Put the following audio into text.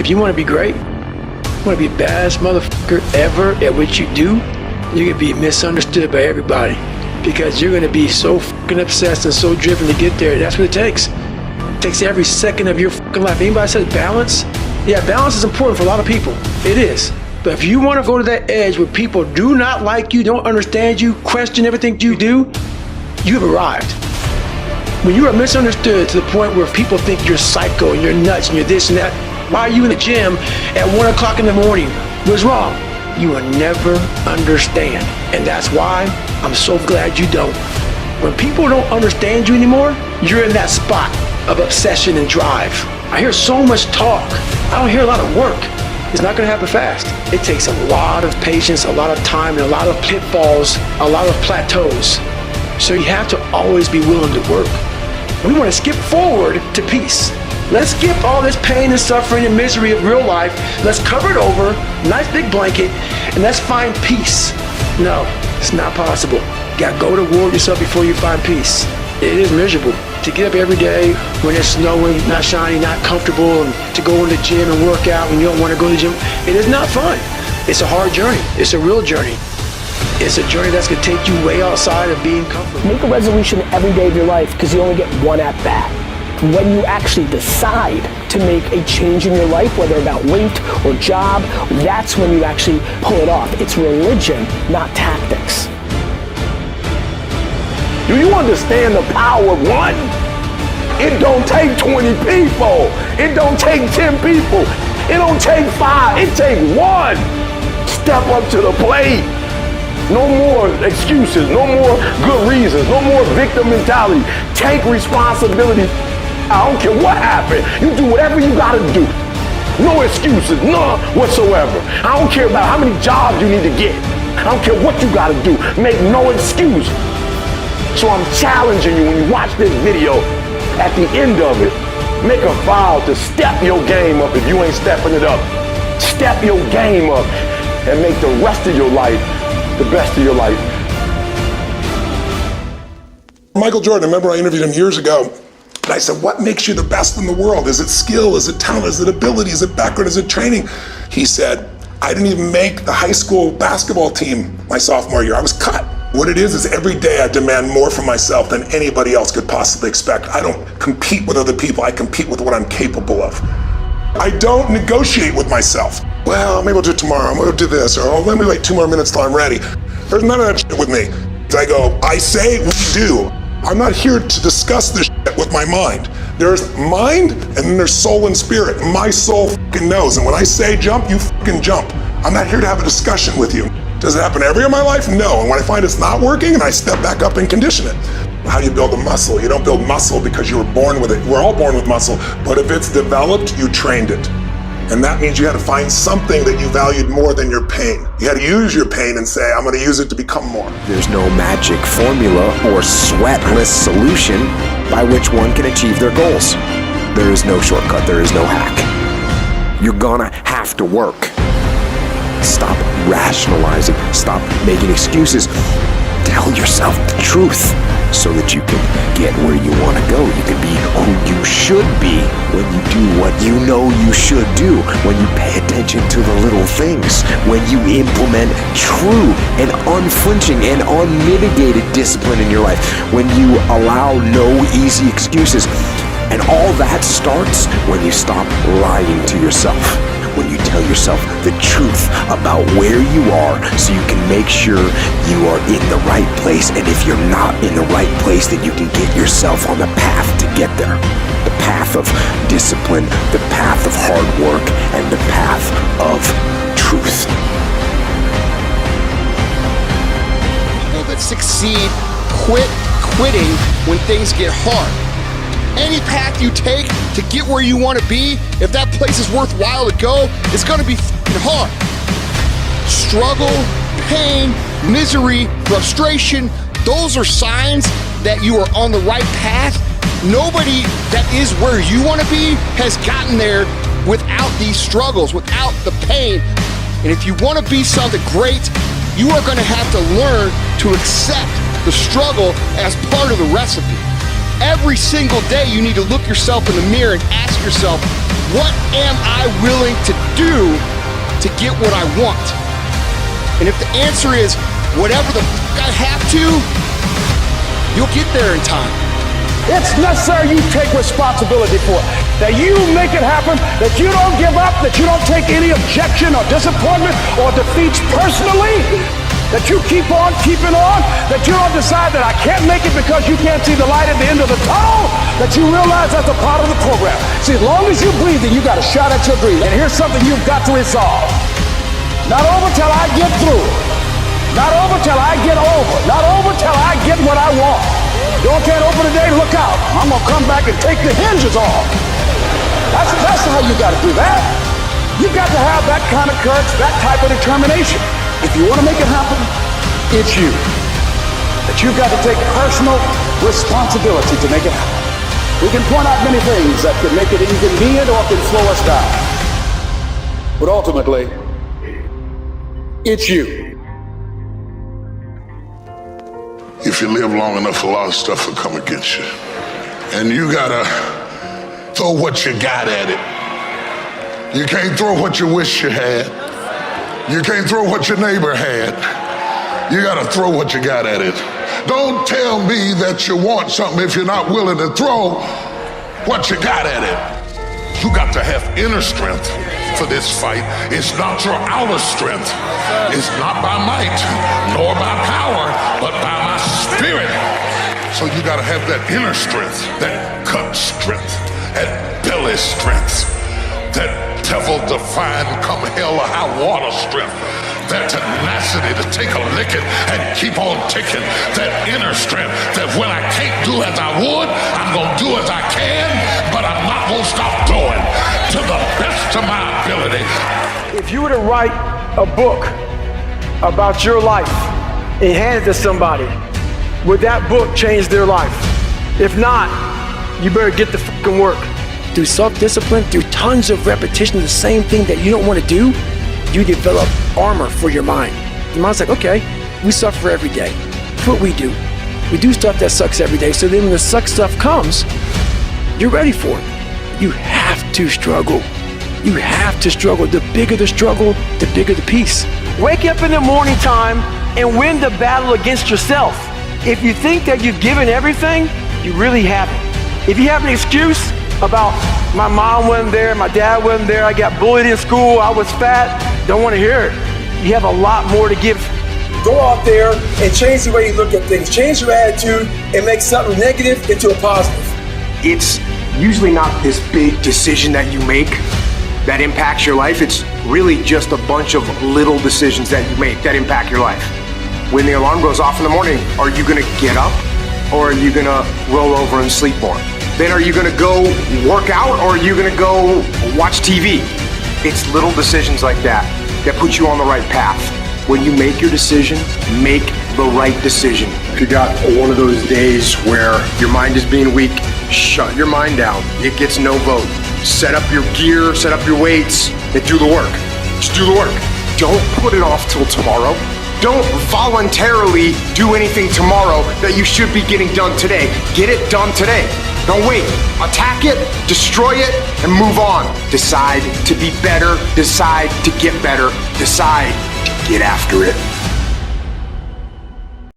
If you want to be great, want to be the baddest motherfucker ever at what you do, you're going to be misunderstood by everybody because you're going to be so fucking obsessed and so driven to get there. That's what it takes. It takes every second of your fucking life. Anybody says balance? Yeah, balance is important for a lot of people. It is. But if you want to go to that edge where people do not like you, don't understand you, question everything you do, you have arrived. When you are misunderstood to the point where people think you're psycho and you're nuts and you're this and that, why are you in the gym at 1 o'clock in the morning? What's wrong? You will never understand. And that's why I'm so glad you don't. When people don't understand you anymore, you're in that spot of obsession and drive. I hear so much talk. I don't hear a lot of work. It's not gonna happen fast. It takes a lot of patience, a lot of time, and a lot of pitfalls, a lot of plateaus. So you have to always be willing to work. We wanna skip forward to peace. Let's skip all this pain and suffering and misery of real life. Let's cover it over, nice big blanket, and let's find peace. No, it's not possible. You gotta go to war with yourself before you find peace. It is miserable to get up every day when it's snowing, not shiny, not comfortable, and to go in the gym and work out when you don't want to go to the gym. It is not fun. It's a hard journey. It's a real journey. It's a journey that's gonna take you way outside of being comfortable. Make a resolution every day of your life because you only get one at bat. When you actually decide to make a change in your life, whether about weight or job, that's when you actually pull it off. It's religion, not tactics. Do you understand the power of one? It don't take 20 people. It don't take 10 people. It don't take 5. It take one. Step up to the plate. No more excuses. No more good reasons. No more victim mentality. Take responsibility. I don't care what happened. You do whatever you gotta do. No excuses, none whatsoever. I don't care about how many jobs you need to get. I don't care what you gotta do. Make no excuse. So I'm challenging you when you watch this video, at the end of it, make a vow to step your game up if you ain't stepping it up. Step your game up and make the rest of your life the best of your life. Michael Jordan, I remember I interviewed him years ago. And I said, what makes you the best in the world? Is it skill? Is it talent? Is it ability? Is it background? Is it training? He said, I didn't even make the high school basketball team my sophomore year. I was cut. What it is every day I demand more from myself than anybody else could possibly expect. I don't compete with other people. I compete with what I'm capable of. I don't negotiate with myself. Well, maybe I'll do it tomorrow. I'm gonna do this. Or, oh, let me wait 2 more minutes till I'm ready. There's none of that shit with me. I go, I say, we do. I'm not here to discuss this shit with my mind. There's mind and then there's soul and spirit. My soul fucking knows. And when I say jump, you fucking jump. I'm not here to have a discussion with you. Does it happen every year of my life? No. And when I find it's not working, and I step back up and condition it. How do you build a muscle? You don't build muscle because you were born with it. We're all born with muscle. But if it's developed, you trained it. And that means you had to find something that you valued more than your pain. You had to use your pain and say, I'm gonna use it to become more. There's no magic formula or sweatless solution by which one can achieve their goals. There is no shortcut, there is no hack. You're gonna have to work. Stop rationalizing, stop making excuses. Tell yourself the truth so that you can get where you want to go. You can be who you should be when you do what you know you should do, when you pay attention to the little things, when you implement true and unflinching and unmitigated discipline in your life, when you allow no easy excuses. And all that starts when you stop lying to yourself. When you tell yourself the truth about where you are so you can make sure you are in the right place. And if you're not in the right place, then you can get yourself on the path to get there. The path of discipline, the path of hard work, and the path of truth. People that succeed quitting when things get hard. Any path you take to get where you want to be, if that place is worthwhile to go, it's going to be f***ing hard. Struggle, pain, misery, frustration, those are signs that you are on the right path. Nobody that is where you want to be has gotten there without these struggles, without the pain. And if you want to be something great, you are going to have to learn to accept the struggle as part of the recipe. Every single day you need to look yourself in the mirror and ask yourself, what am I willing to do to get what I want? And if the answer is whatever the I have to, you'll get there in time. It's necessary you take responsibility for it. That you make it happen, that you don't give up, that you don't take any objection or disappointment or defeats personally, that you keep on keeping on, that you don't decide that I can't make it because you can't see the light at the end of the tunnel, that you realize that's a part of the program. See, as long as you're breathing, you got a shot at your dream. And here's something you've got to resolve. Not over till I get through. Not over till I get over. Not over till I get what I want. Door can't open today, look out. I'm gonna come back and take the hinges off. That's how you gotta do that. You got to have that kind of courage, that type of determination. If you wanna make it happen, it's you. But you've got to take personal responsibility to make it happen. We can point out many things that can make it inconvenient or can slow us down. But ultimately, it's you. If you live long enough, a lot of stuff will come against you. And you gotta throw what you got at it. You can't throw what you wish you had. You can't throw what your neighbor had. You gotta throw what you got at it. Don't tell me that you want something if you're not willing to throw what you got at it. You got to have inner strength for this fight. It's not your outer strength. It's not by might, nor by power, but by my spirit. So you gotta have that inner strength, that gut strength, that belly strength, that devil-defying come hell or high water strength, that tenacity to take a licking and keep on ticking, that inner strength that when I can't do as I would, I'm gonna do as I can, but I'm not gonna stop doing to the best of my ability. If you were to write a book about your life and hand it to somebody, would that book change their life? If not, you better get the fucking work. Through self-discipline, through tons of repetition of the same thing that you don't want to do, you develop armor for your mind. Your mind's like, okay, we suffer every day. That's what we do. We do stuff that sucks every day, so then when the suck stuff comes, you're ready for it. You have to struggle. You have to struggle. The bigger the struggle, the bigger the peace. Wake up in the morning time and win the battle against yourself. If you think that you've given everything, you really haven't. If you have an excuse about my mom wasn't there, my dad wasn't there, I got bullied in school, I was fat, don't want to hear it. You have a lot more to give. Go out there and change the way you look at things. Change your attitude and make something negative into a positive. It's usually not this big decision that you make that impacts your life. It's really just a bunch of little decisions that you make that impact your life. When the alarm goes off in the morning, are you gonna get up or are you gonna roll over and sleep more? Then are you gonna go work out or are you gonna go watch TV? It's little decisions like that that put you on the right path. When you make your decision, make the right decision. If you got one of those days where your mind is being weak, shut your mind down. It gets no vote. Set up your gear, set up your weights, and do the work. Just do the work. Don't put it off till tomorrow. Don't voluntarily do anything tomorrow that you should be getting done today. Get it done today. Don't wait. Attack it, destroy it, and move on. Decide to be better. Decide to get better. Decide to get after it.